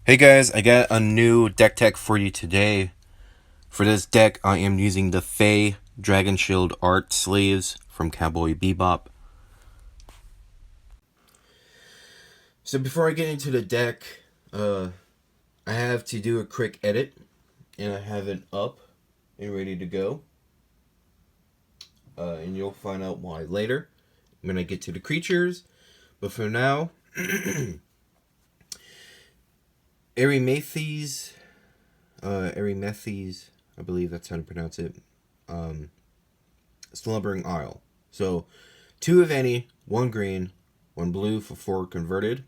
Hey guys, I got a new deck tech for you today. For this deck, I am using the Fae Dragon Shield art sleeves from Cowboy Bebop. So before I get into the deck, I have to do a quick edit, and I have it up and ready to go. And you'll find out why later when I get to the creatures. But for now, Arixmethes, Arixmethes, I believe that's how to pronounce it. Slumbering Isle. So, 2 of any, 1 green, 1 blue for 4 converted.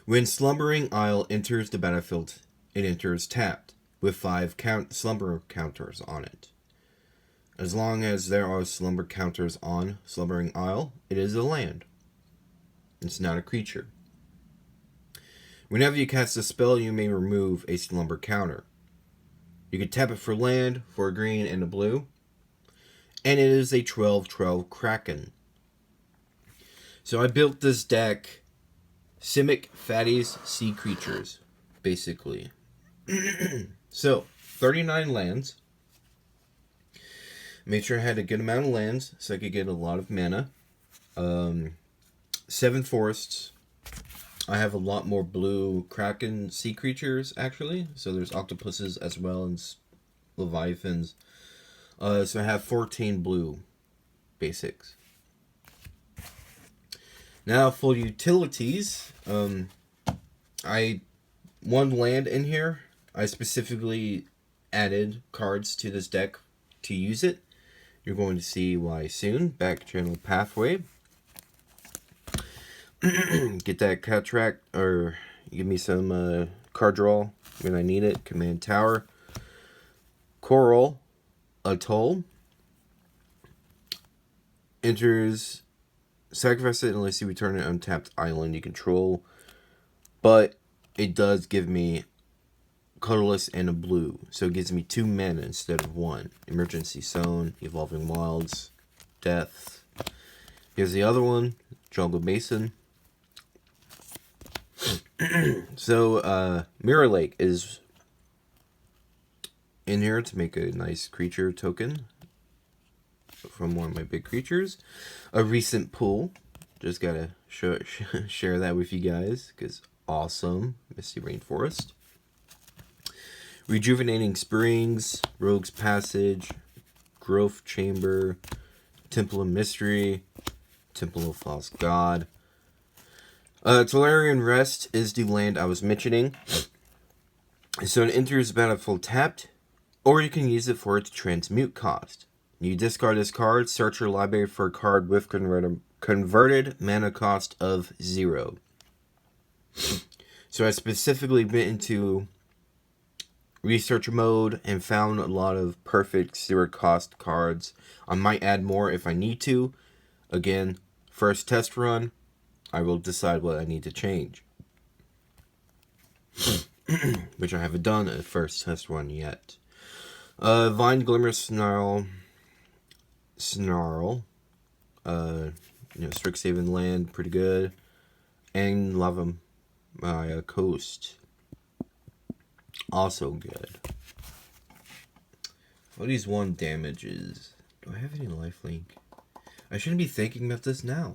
When Slumbering Isle enters the battlefield, it enters tapped, with 5 slumber counters on it. As long as there are slumber counters on Slumbering Isle, it is a land. It's not a creature. Whenever you cast a spell, you may remove a slumber counter. You can tap it for land, for a green and a blue, and it is a 12/12 Kraken. So I built this deck, Simic Fattie's Sea Creatures, basically. So, 39 lands. Made sure I had a good amount of lands so I could get a lot of mana. 7 forests. I have a lot more blue Kraken sea creatures, actually. So there's octopuses as well as leviathans. So I have 14 blue basics. Now for utilities, I one land in here. I specifically added cards to this deck to use it. You're going to see why soon. Back channel pathway. Get that cataract, or give me some card draw when I need it. Command Tower. Coral Atoll. Enters, sacrifice it unless you return an untapped island you control. But it does give me colorless and a blue, so it gives me 2 mana instead of 1. Emergency Zone, Evolving Wilds, Death. Here's the other one, Jungle Mason. So, Mirror Lake is in here to make a nice creature token from one of my big creatures. A recent pull, just gotta share that with you guys, because awesome. Misty Rainforest. Rejuvenating Springs, Rogue's Passage, Growth Chamber, Temple of Mystery, Temple of False God. Tolarian Rest is the land I was mentioning. So it enters the battlefield tapped, or you can use it for its transmute cost. You discard this card, search your library for a card with converted mana cost of 0. So I specifically went into research mode and found a lot of perfect 0 cost cards. I might add more if I need to. Again, first test run, I will decide what I need to change. Which I haven't done a first test run yet. Vine Glimmer Snarl. Strixhaven land, pretty good. And Lava Maya Coast, also good. What these 1 damages? Do I have any lifelink? I shouldn't be thinking about this now.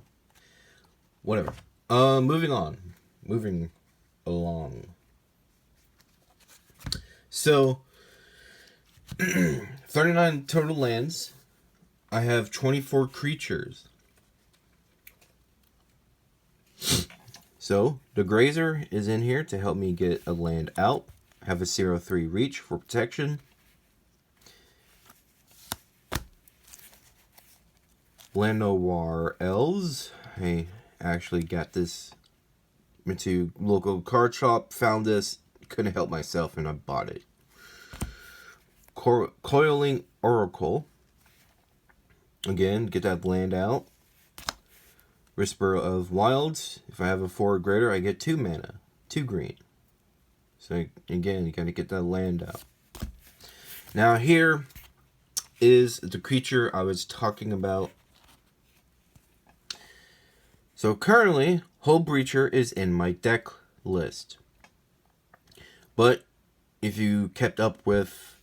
Whatever. Moving along. So, 39 total lands. I have 24 creatures. So, the Grazer is in here to help me get a land out. I have a 0/3 reach for protection. Llanowar Elves. I actually got this into local card shop, found this, couldn't help myself, and I bought it. Coiling Oracle. Again, get that land out. Whisper of Wilds. If I have a 4 or greater, I get 2 mana. 2 green. So again, you gotta get that land out. Now here is the creature I was talking about. So currently, Hull Breacher is in my deck list. But if you kept up with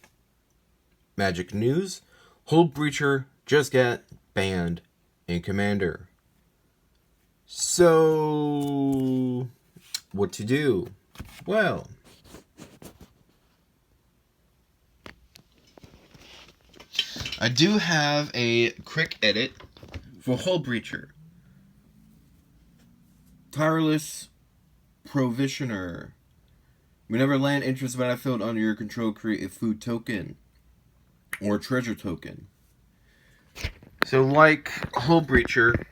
Magic news, Hull Breacher just got banned in Commander. So, what to do? Well, I do have a quick edit for Hull Breacher. Tireless Provisioner. Whenever land enters the battlefield under your control, create a food token or treasure token. So, like Hull Breacher,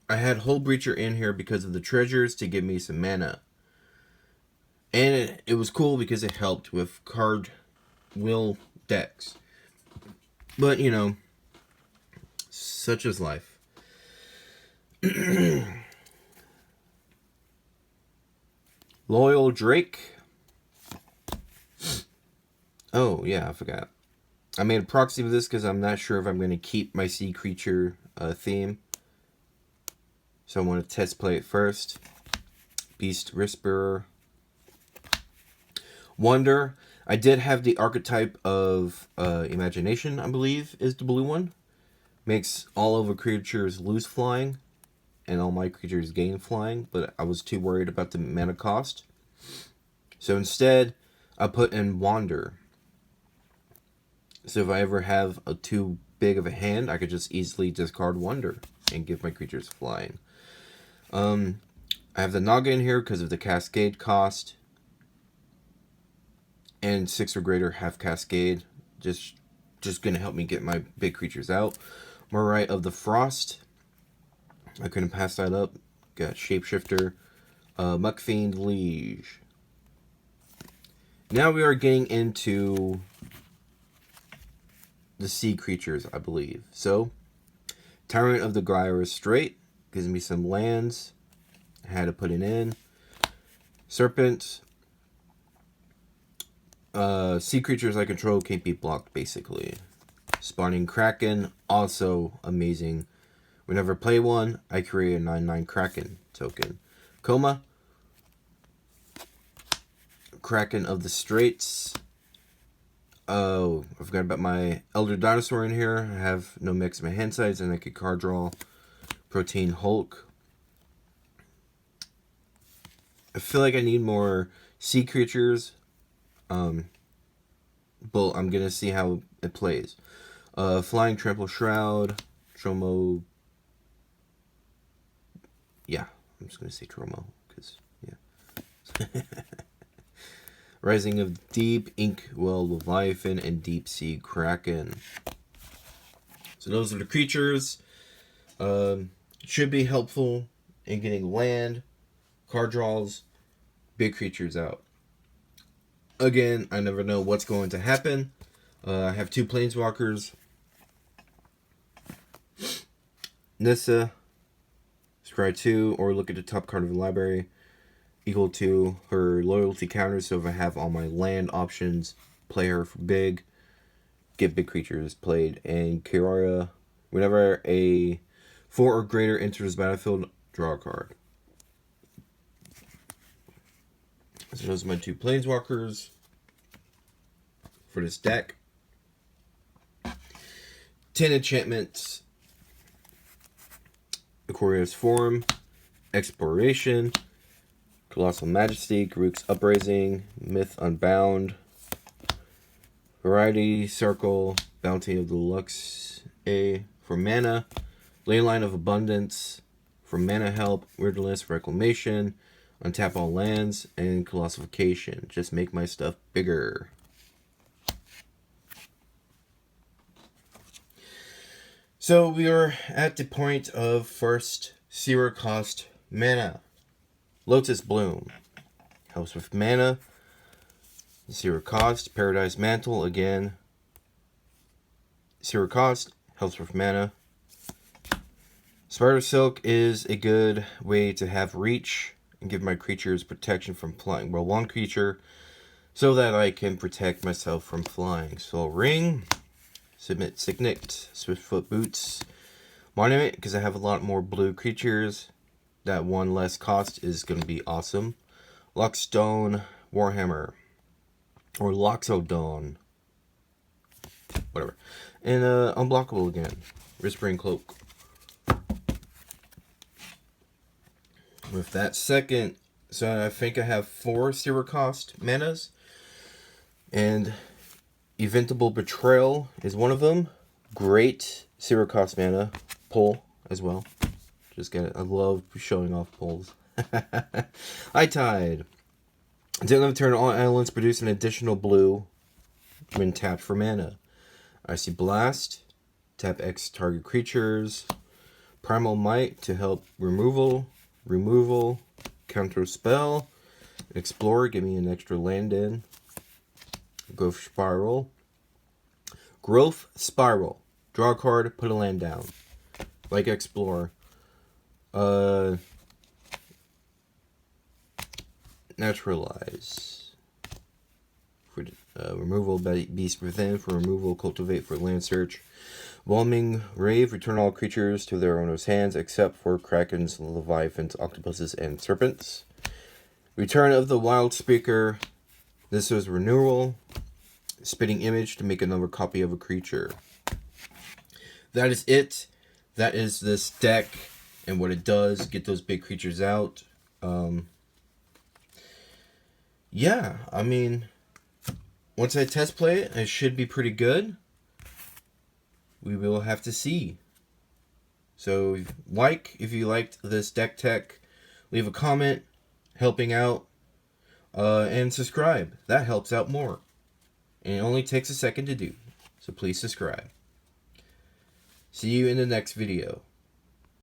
I had Hull Breacher in here because of the treasures to give me some mana. And it was cool because it helped with card will decks. But, you know, such is life. Loyal Drake. Oh, yeah, I forgot. I made a proxy of this because I'm not sure if I'm going to keep my sea creature theme. So I want to test play it first. Beast Whisperer. Wonder. I did have the archetype of Imagination, I believe, is the blue one. Makes all of the creatures lose flying. And all my creatures gain flying, but I was too worried about the mana cost. So instead, I put in Wander. So if I ever have a too big of a hand, I could just easily discard Wander and give my creatures flying. I have the Naga in here because of the Cascade cost. And 6 or greater have Cascade. Just going to help me get my big creatures out. Morai of the Frost. I couldn't pass that up. Got Shapeshifter. Muckfiend Liege. Now we are getting into the sea creatures, I believe. So, Tyrant of the Gyre Strait. Gives me some lands. I had to put it in. Serpent. Sea creatures I control can't be blocked, basically. Spawning Kraken. Also amazing. Whenever I play one, I create a 9/9 Kraken token. Coma. Kraken of the Straits. Oh, I forgot about my Elder Dinosaur in here. I have no mix in my hand size, and I could card draw. Protein Hulk. I feel like I need more sea creatures. But I'm going to see how it plays. Flying Trample Shroud. Tromo. Yeah, I'm just going to say Tromo, because, yeah. Rising of Deep, Inkwell Leviathan, and Deep Sea Kraken. So those are the creatures. Should be helpful in getting land, card draws, big creatures out. Again, I never know what's going to happen. I have 2 Planeswalkers. Nissa. Scry 2, or look at the top card of the library, equal to her loyalty counter. So if I have all my land options, play her for big, get big creatures played. And Kirara, whenever a 4 or greater enters the battlefield, draw a card. So those are my 2 Planeswalkers for this deck. 10 enchantments. Aquarius Forum, Exploration, Colossal Majesty, Garruk's Uprising, Myth Unbound, Variety Circle, Bounty of the Lux A for mana, Leyline of Abundance for mana help, Wilderness Reclamation, untap all lands, and Colossification. Just make my stuff bigger. So we are at the point of first zero cost mana. Lotus Bloom helps with mana. Zero cost. Paradise Mantle again. Zero cost, helps with mana. Spider Silk is a good way to have reach and give my creatures protection from flying. Well, one creature so that I can protect myself from flying. Soul Ring. Submit Signet, Swiftfoot Boots, Monument, because I have a lot more blue creatures. That one less cost is going to be awesome. Lockstone Warhammer. Or Loxodon. Whatever. And unblockable again. Whispering Cloak. With that second, so I think I have 4 zero cost manas. And Eventable Betrayal is one of them. Great zero cost mana pull as well. Just get it. I love showing off pulls. High Tide. Until end of turn, all islands produce an additional blue when tapped for mana. Icy Blast. Tap X target creatures. Primal Might to help removal. Counter spell. Explorer, give me an extra land in. Growth Spiral. Draw a card, put a land down. Like Explorer. Naturalize. For removal, Beast Within. For removal, Cultivate for land search. Whelming Rave, return all creatures to their owner's hands except for krakens, leviathans, octopuses, and serpents. Return of the Wild Speaker. This is renewal. Spitting Image to make another copy of a creature. That is it. That is this deck and what it does. Get those big creatures out. Yeah, I mean, once I test play it, it should be pretty good. We will have to see. So, if you liked this deck tech, leave a comment, helping out, and subscribe. That helps out more. And it only takes a second to do. So please subscribe. See you in the next video.